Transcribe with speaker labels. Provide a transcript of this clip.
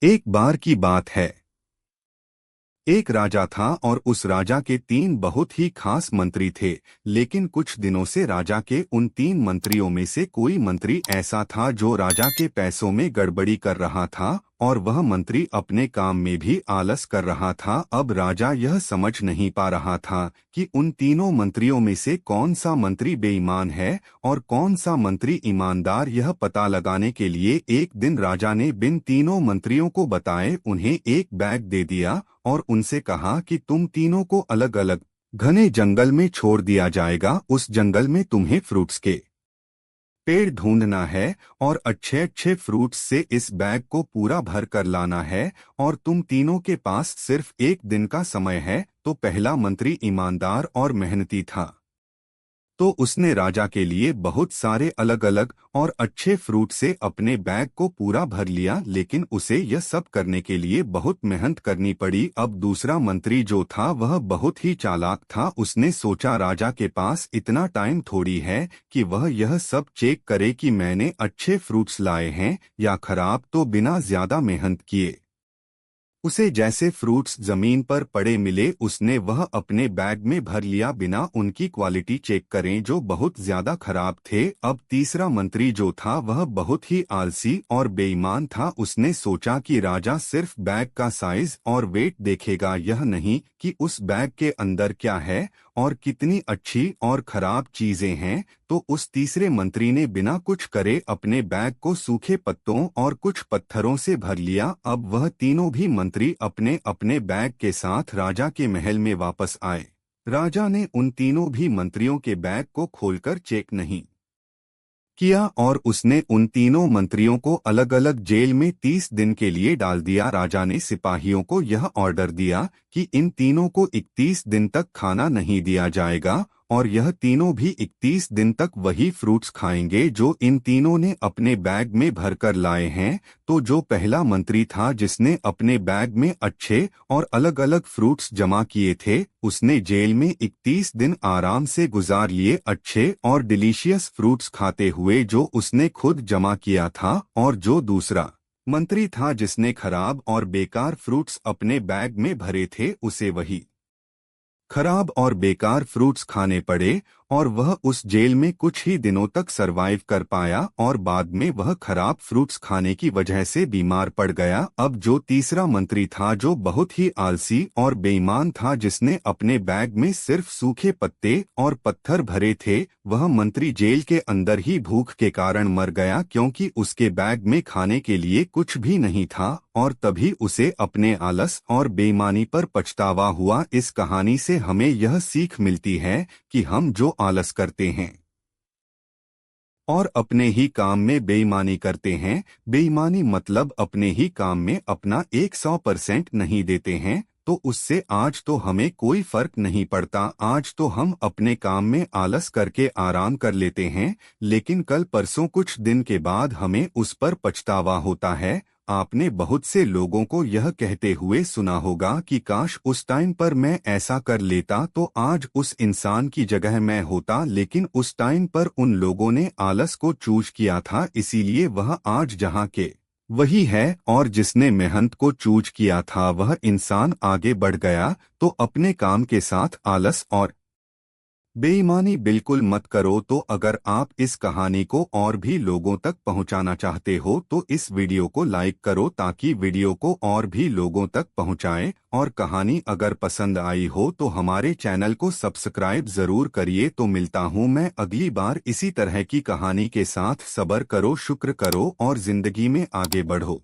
Speaker 1: एक बार की बात है। एक राजा था और उस राजा के 3 बहुत ही खास मंत्री थे। लेकिन कुछ दिनों से राजा के उन 3 मंत्रियों में से कोई मंत्री ऐसा था जो राजा के पैसों में गड़बड़ी कर रहा था और वह मंत्री अपने काम में भी आलस कर रहा था। अब राजा यह समझ नहीं पा रहा था कि उन तीनों मंत्रियों में से कौन सा मंत्री बेईमान है और कौन सा मंत्री ईमानदार। यह पता लगाने के लिए एक दिन राजा ने बिन तीनों मंत्रियों को बताए उन्हें एक बैग दे दिया और उनसे कहा कि तुम तीनों को अलग अलग घने जंगल में छोड़ दिया जाएगा। उस जंगल में तुम्हें फ्रूट्स के पेड़ ढूंढना है और अच्छे अच्छे फ्रूट्स से इस बैग को पूरा भर कर लाना है और तुम तीनों के पास सिर्फ एक दिन का समय है। तो पहला मंत्री ईमानदार और मेहनती था, तो उसने राजा के लिए बहुत सारे अलग अलग और अच्छे फ्रूट से अपने बैग को पूरा भर लिया। लेकिन उसे यह सब करने के लिए बहुत मेहनत करनी पड़ी। अब दूसरा मंत्री जो था वह बहुत ही चालाक था। उसने सोचा राजा के पास इतना टाइम थोड़ी है कि वह यह सब चेक करे कि मैंने अच्छे फ्रूट्स लाए हैं या खराब। तो बिना ज्यादा मेहनत किए उसे जैसे फ्रूट्स जमीन पर पड़े मिले उसने वह अपने बैग में भर लिया बिना उनकी क्वालिटी चेक करें जो बहुत ज्यादा खराब थे। अब तीसरा मंत्री जो था वह बहुत ही आलसी और बेईमान था। उसने सोचा कि राजा सिर्फ बैग का साइज और वेट देखेगा, यह नहीं कि उस बैग के अंदर क्या है और कितनी अच्छी और खराब चीजें हैं। तो उस तीसरे मंत्री ने बिना कुछ करे अपने बैग को सूखे पत्तों और कुछ पत्थरों से भर लिया। अब वह तीनों भी मंत्री अपने अपने बैग के साथ राजा के महल में वापस आए। राजा ने उन तीनों भी मंत्रियों के बैग को खोलकर चेक नहीं किया और उसने उन तीनों मंत्रियों को अलग अलग जेल में 30 दिन के लिए डाल दिया। राजा ने सिपाहियों को यह ऑर्डर दिया कि इन तीनों को 31 दिन तक खाना नहीं दिया जाएगा और यह तीनों भी 31 दिन तक वही फ्रूट्स खाएंगे जो इन तीनों ने अपने बैग में भरकर लाए हैं। तो जो पहला मंत्री था जिसने अपने बैग में अच्छे और अलग अलग फ्रूट्स जमा किए थे, उसने जेल में 31 दिन आराम से गुजार लिए अच्छे और डिलीशियस फ्रूट्स खाते हुए जो उसने खुद जमा किया था। और जो दूसरा मंत्री था जिसने खराब और बेकार फ्रूट्स अपने बैग में भरे थे, उसे वही खराब और बेकार फ्रूट्स खाने पड़े और वह उस जेल में कुछ ही दिनों तक सरवाइव कर पाया और बाद में वह खराब फ्रूट्स खाने की वजह से बीमार पड़ गया। अब जो तीसरा मंत्री था जो बहुत ही आलसी और बेईमान था जिसने अपने बैग में सिर्फ सूखे पत्ते और पत्थर भरे थे, वह मंत्री जेल के अंदर ही भूख के कारण मर गया क्योंकि उसके बैग में खाने के लिए कुछ भी नहीं था और तभी उसे अपने आलस और बेईमानी पर पछतावा हुआ। इस कहानी से हमें यह सीख मिलती है कि हम जो आलस करते हैं और अपने ही काम में बेईमानी करते हैं, बेईमानी मतलब अपने ही काम में अपना 100% नहीं देते हैं, तो उससे आज तो हमें कोई फर्क नहीं पड़ता। आज तो हम अपने काम में आलस करके आराम कर लेते हैं, लेकिन कल परसों कुछ दिन के बाद हमें उस पर पछतावा होता है। आपने बहुत से लोगों को यह कहते हुए सुना होगा कि काश उस टाइम पर मैं ऐसा कर लेता तो आज उस इंसान की जगह मैं होता। लेकिन उस टाइम पर उन लोगों ने आलस को चूज किया था, इसीलिए वह आज जहाँ के वही है और जिसने मेहनत को चूज किया था वह इंसान आगे बढ़ गया। तो अपने काम के साथ आलस और बेईमानी बिल्कुल मत करो। तो अगर आप इस कहानी को और भी लोगों तक पहुंचाना चाहते हो तो इस वीडियो को लाइक करो ताकि वीडियो को और भी लोगों तक पहुंचाएं। और कहानी अगर पसंद आई हो तो हमारे चैनल को सब्सक्राइब जरूर करिए। तो मिलता हूं मैं अगली बार इसी तरह की कहानी के साथ। सब्र करो, शुक्र करो और जिंदगी में आगे बढ़ो।